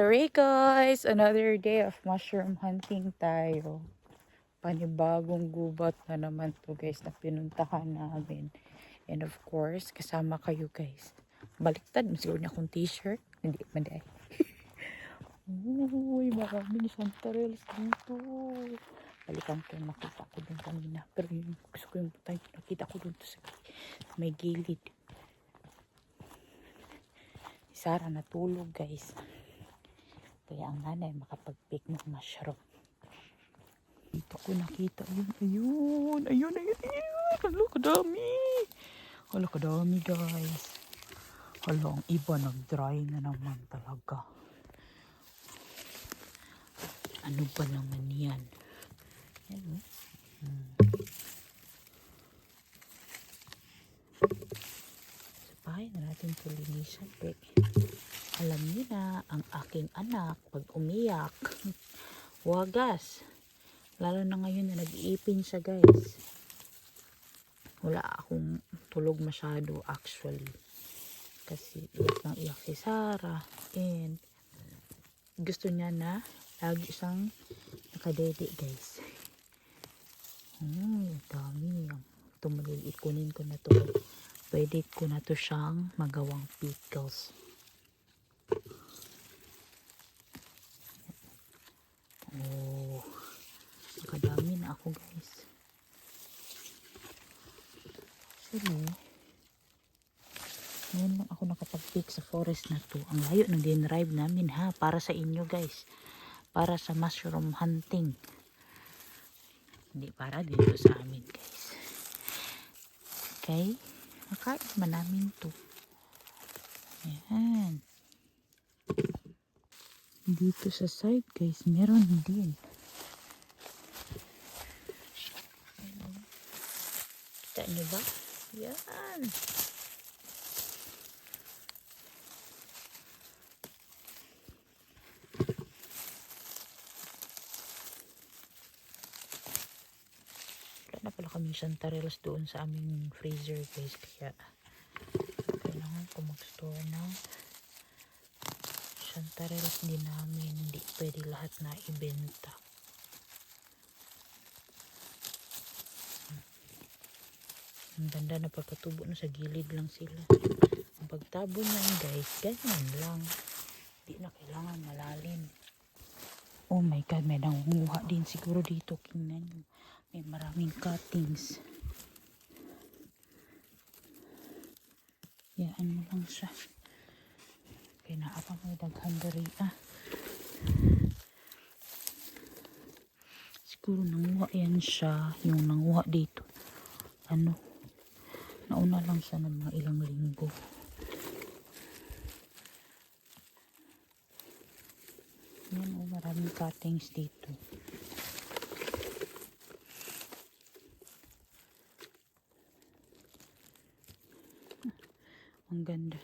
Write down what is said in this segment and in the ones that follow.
Alright guys, another day of mushroom hunting tayo. Panibagong gubat na naman to guys na pinuntahan namin. And of course, kasama kayo guys. Baliktad, siguro niya akong t-shirt. Hindi, mandi. Uy, maraming chanterelles dito. Balikan ko yung nakita ko dun kanina. Pero yung gusto ko yung butay, nakita ko dun sa may gilid. Si Sarah natulog guys. Kaya ang nanay makapag-pick ng mushroom. Dito ko nakita. Ayun. Hala, kadami. Hala, kadami guys. Hala, ang iba nag-dry na naman talaga. Ano ba naman yan? Yan. Sabahin na natin ito linisan. Alam niyo na, ang aking anak, pag umiyak, wagas. Lalo na ngayon na nag-iipin siya guys. Wala akong tulog masyado actually. Kasi iyak nang iyak si Sarah. And gusto niya na lagi siyang nakadede guys. Dami. Ito maliliit, kunin ko na to. Pwede ko na to siyang magawang pickles. Nakadami na ako guys. Actually, ngayon lang ako nakapag-pick sa forest na to. Ang layo ng dinrive namin ha. Para sa inyo guys. Para sa mushroom hunting. Hindi para dito sa amin guys. Okay? Nakain man namin to. Yan. Dito sa side guys, meron din. Kita nyo ba? Yan. Wala na pala kaming chanterelles doon sa aming freezer guys. Kaya kailangan ko mag-store ng chanterelles din namin. Hindi pwede lahat na ibenta. Ang ganda na papatubo na sa gilid lang sila. Ang pagtabo niyan guys, ganyan lang. Hindi na kailangan malalim. Oh my god, may nangunguha din siguro dito. Tingnan nyo. May maraming cuttings. Yan mo lang siya. Kaya naapa may daghan dari siguro nanguha yan siya. Yung nanguha dito. Nauna lang siya ng mga ilang linggo. Yan maraming cuttings dito. Ang ganda.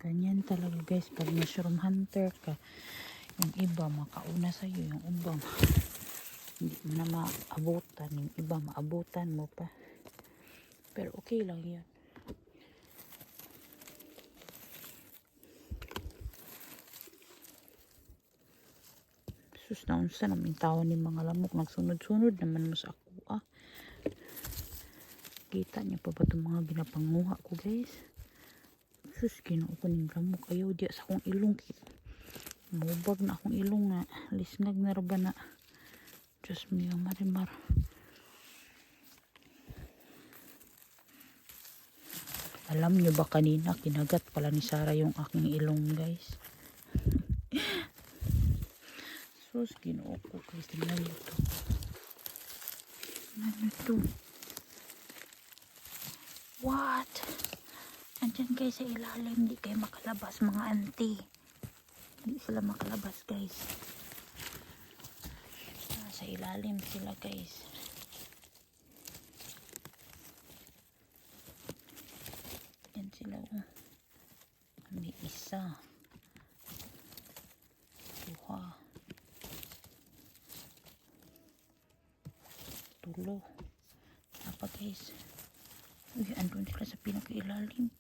Ganyan talaga guys pag mushroom hunter ka. Yung iba makauna sa'yo, yung iba hindi mo na maabutan, yung iba maabutan mo pa. Pero okay lang yan. Sus na unsa namin tao ni mga lamok, nagsunod-sunod naman mo sa ako Kita niya pa ba itong mga ginapanguha ko guys? Sus, kinuha ko ng lamok. Ayaw diya sa akong ilong. Mubag na akong ilong na. Lisngag na raba na. Diyos mio, marimar. Alam nyo ba kanina, kinagat pala ni Sarah yung aking ilong guys. Sus, kinuha ko guys. Tingnan nyo ito. Ano ito? What? Andyan guys sa ilalim. Hindi kayo makalabas mga auntie. Hindi sila makalabas guys. Sa ilalim sila guys. Yan sila may isa, duha, tulo. Apa guys? Uy, andun sila sa pinakailalim.